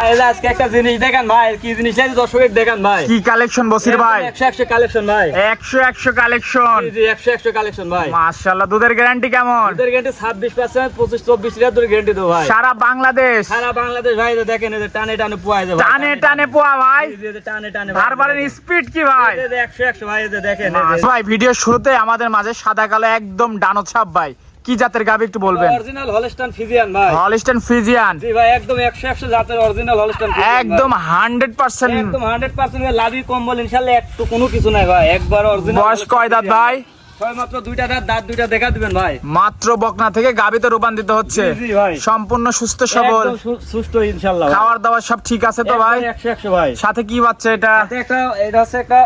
আজকে একটা জিনিস দেখেন ভাই, কি জিনিস দর্শকের দেখেন ভাই, কি কালেকশন বসির ভাই? 100 কালেকশন ভাই, 100 কালেকশন। জি 100 কালেকশন ভাই। মাশাআল্লাহ। দুধের গ্যারান্টি কেমন? দুধের গ্যারান্টি 26%, 25-24 লিটার দুধের গ্যারান্টি দেব ভাই। সারা বাংলাদেশ ভাই, দেখেন এই যে টানে টানে পোয়া যায়, টানে টানে পোয়া ভাই। জি টানে টানে ধারবারের স্পিড কি ভাই? 100 ভাই, এই যে দেখেন ভাই। ভিডিও শুরুতে আমাদের মাঝে সাদা কালো একদম ডানো ছাপ ভাই, কি জাতের গাভী একটু বলবেন? অরিজিনাল হলস্টাইন ফ্রিজিয়ান ভাই। Holstein Friesian. জি ভাই, একদম 100 জাতের অরিজিনাল হলস্টাইন ফ্রিজিয়ান, একদম 100%। একদম 100% লাভি কম্বল ইনশাআল্লাহ, একটু কোনো কিছু নাই ভাই, একবার অরিজিনাল। বয়স কয় দাঁত ভাই? মাত্র দুইটা দাঁত দুইটা দেখা দিবেন ভাই। মাত্র বকনা থেকে গাভীতে রূপান্তরিত হচ্ছে। জি ভাই, সম্পূর্ণ সুস্থ সবল, একদম সুস্থ ইনশাআল্লাহ। খাওয়ার দাওয়ার সব ঠিক আছে তো ভাই? 100 ভাই। সাথে কি বাচ্চা এটা? এটা হচ্ছে একটা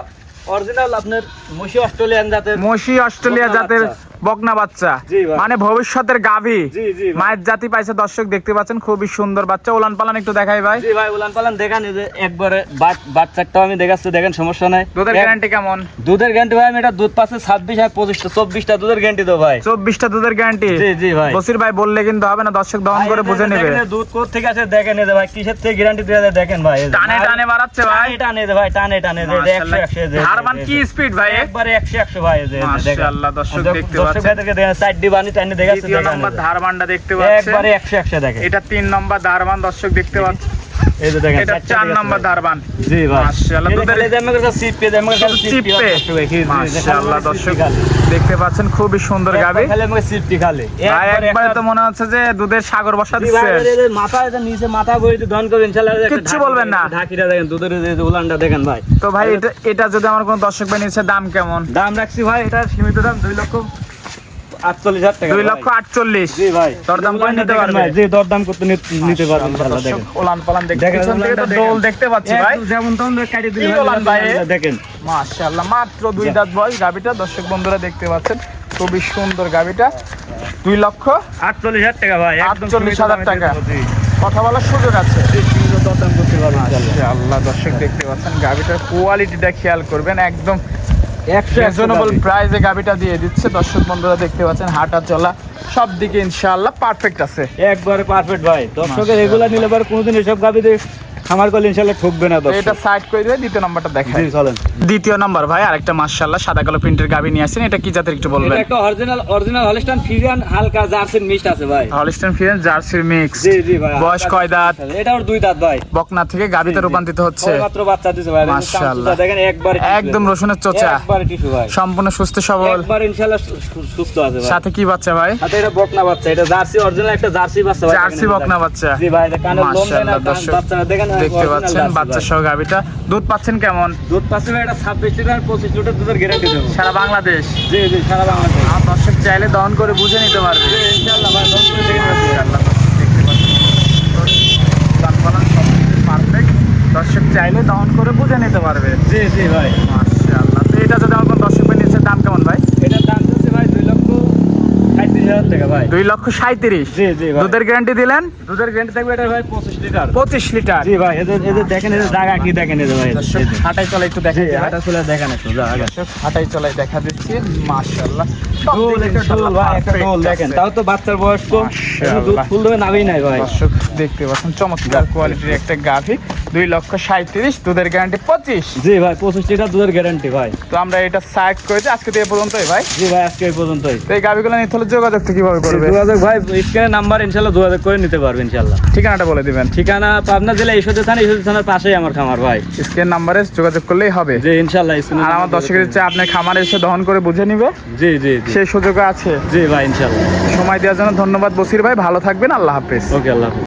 অরিজিনাল আপনার মশি অস্ট্রেলিয়ান জাতের, মশি অস্ট্রেলিয়া জাতের বকনা বাচ্চা, মানে ভবিষ্যতের গাভী। মায়ের জাতি পাইছে, দর্শক দেখতে পাচ্ছেন, খুবই সুন্দর বাচ্চা। উলান পালান একটু দেখাই ভাই। জি ভাই, উলান পালান দেখান, এই যে একবারে বাচ্চাটাও আমি দেখাচ্ছি, দেখেন সমস্যা নাই। দুধের গ্যারান্টি কেমন? দুধের গ্যারান্টি ভাই, আমি এটা দুধ পাচ্ছে 26 আর 25টা 24টা দুধের গ্যারান্টি দেব ভাই। 24টা দুধের গ্যারান্টি? জি জি ভাই। বসির ভাই বললে কিন্তু হবে না, দর্শক দহন করে বুঝে নেবে। দুধ কোথা থেকে আছে দেখেন, এই যে ভাই কিসের থেকে গ্যারান্টি দেয়া যায় দেখেন ভাই, টানে টানে বাড়াচ্ছে ভাই, টানে দে ভাই, টানে টানে দে 100 হারবান কি স্পিড ভাই? একবারে 100 ভাই, এই যে মাশাআল্লাহ। দর্শক দেখতে পাচ্ছেন, দর্শক থেকে দেখেন সাইড দি বানি টানে দেখাচ্ছে, দ্বিতীয় নম্বর ধারবানটা দেখতে পাচ্ছেন, একবারে 100 দেখেন। এটা 3 নম্বর ধারবান, দর্শক দেখতে পাচ্ছেন, এই যে দেখেন এটা 4 নম্বর ধারবান। জি ভাই, মাশাআল্লাহ। দুধের চিপে, মাশাআল্লাহ। দর্শক দেখতে পাচ্ছেন, খুবই সুন্দর গাভী। খালি আমাকে সিপটি খালি ভাই একবারে তো মনে হচ্ছে যে দুধের সাগর বসা দিচ্ছে। মাথা এটা নিচে মাথা বই দহন করবেন ইনশাআল্লাহ, কিচ্ছু বলবেন না। ঢাকিটা দেখেন, দুধের উলানটা দেখেন ভাই। তো ভাই এটা যদি আমার কোন দর্শক ভাই নিচ্ছে, দাম কেমন? দাম রাখছি ভাই, এটা সীমিত দাম 2,48,000 টাকা। 2,48,000। জি ভাই, দরদাম করে নিতে পারবে? জি দরদাম করতে নিতে পারবেন ইনশাআল্লাহ। দেখেন ওলান পালান দেখতে পাচ্ছেন, দোল দেখতে পাচ্ছি ভাই, যেমন তখন কাটি দিন ওলান ভাই দেখেন। মাশাআল্লাহ। মাত্র 2 দাঁত বয়স গাভীটা, দর্শক বন্ধুরা দেখতে পাচ্ছেন, খুবই সুন্দর গাভীটা। 2,48,000 টাকা ভাই, একদম 48,000 টাকা। কথা বলার সুযোগ আছে, দরদাম করতে পারবেন ইনশাআল্লাহ। আল্লাহ। দর্শক দেখতে পাচ্ছেন, গাভীটার কোয়ালিটিটা খেয়াল করবেন, একদম 100 রিজনেবল প্রাইসে গাভীটা দিয়ে দিচ্ছে। দর্শক বন্ধুরা দেখতে পাচ্ছেন, হাঁটা চলা সব দিকে ইনশাআল্লাহ পারফেক্ট আছে, একবারে পারফেক্ট ভাই। দর্শকের রেগুলার নিলে পরে কোনোদিন এসব গাবিতে খামার করলে ইনশাআল্লাহ ঠকবে না দর্শক। এটা সাইড করে দিয়ে দ্বিতীয় নাম্বারটা দেখাই। জি চলেন। দ্বিতীয় নাম্বার ভাই আরেকটা মাশাআল্লাহ সাদা কালো প্রিন্টের গাভী নিয়ে আসেন, এটা কি জাতের একটু বলবেন? এটা একটা অরিজিনাল হলস্টাইন ফ্রিজিয়ান, হালকা জার্সির মিক্স আছে ভাই। হলস্টাইন ফ্রিজিয়ান জার্সির মিক্স। জি জি ভাই। বয়স কয় দাঁত? এটা ওর 2 দাঁত ভাই। বকনা থেকে গাভীতে রূপান্তরিত হচ্ছে, মাত্র বাচ্চা দিছে ভাই। মাশাআল্লাহ। দেখেন একবারে একদম রসুনের চোচা, একবারে টিস্যু ভাই, সম্পূর্ণ সুস্থ সবল, একবারে ইনশাআল্লাহ সুস্থ আছে ভাই। সাথে কি বাচ্চা ভাই? সাথে এটা বকনা বাচ্চা, এটা জার্সি অরিজিনাল একটা জার্সি বাচ্চা ভাই। জার্সি বকনা বাচ্চা। জি ভাই, এটা কানের লোম দেন আর মাশাআল্লাহ। বাচ্চাটা দেখেন, দেখতে পাচ্ছেন বাচ্চা সহ গাভীটা। দুধ পাচ্ছেন কেমন? দুধ পাচ্ছে ভাই, এটা 26 লিটার 25 লিটার দুধের গ্যারান্টি দেব সারা বাংলাদেশ? জি জি সারা বাংলাদেশ। আর দর্শক চাইলে দহন করে বুঝে নিতে পারবে ইনশাআল্লাহ ভাই, দহন করে দেখে নেবেন ইনশাআল্লাহ। দেখতে পাচ্ছেন পারফেক্ট, দর্শক চাইলে দহন করে বুঝে নিতে পারবে। জি জি ভাই, মাশাআল্লাহ। তো এটা যদি আমার কোন দর্শক ভাই নিচ্ছে, দাম কেমন ভাই? এটার দাম হচ্ছে ভাই 2,37,000 টাকা ভাই। 2,37,000। জি জি ভাই। দুধের গ্যারান্টি দিলেন? দুধের গ্যারান্টি থাকবে এটা ভাই 25 লিটার। 25 লিটার। জি ভাই, এদের দেখেন, এদের জায়গা কি দেখেন, এদের ভাই দর্শক হাঁটাই চলে একটু দেখেন, হাঁটা চলে দেখেন একটু জায়গা। দর্শক হাঁটাই চলে দেখা দিচ্ছি, মাশাআল্লাহ। ডোল একটা ডোল ভাই, একটা ডোল দেখেন, তাও তো বাচ্চার বয়স কম, দুধ ফুল দেবে নামেই নাই ভাই। দর্শক দেখতে পাচ্ছেন, চমৎকার কোয়ালিটির একটা গাভী, 2,37,000, দুধের গ্যারান্টি 25। জি ভাই, 25 লিটার দুধের গ্যারান্টি ভাই। তো আমরা এটা সাইড করে দিই, আজকে তো এই পর্যন্তই ভাই। জি ভাই, আজকে এই পর্যন্তই। তো এই গাভীগুলো নিতে হলে যোগাযোগ তো কিভাবে করবে? যোগাযোগ ভাই, স্ক্রিনে নাম্বার ইনশাআল্লাহ যোগাযোগ করে নিতে পারবে ইনশাআল্লাহ। ঠিকানাটা বলে দিবেন। ঠিকানা পাবনা জেলা ঈশ্বরদী থানার পাশেই আমার খামার ভাই। স্ক্রিন নাম্বারে যোগাযোগ করলেই হবে। জি ইনশাআল্লাহ। আর আমার দর্শকের হচ্ছে আপনার খামারে এসে দহন করে বুঝে নিবে, জি জি সেই সুযোগ আছে। জি ভাই ইনশাআল্লাহ। সময় দেওয়ার জন্য ধন্যবাদ বসির ভাই, ভালো থাকবেন, আল্লাহ হাফেজ। ওকে, আল্লাহ হাফেজ।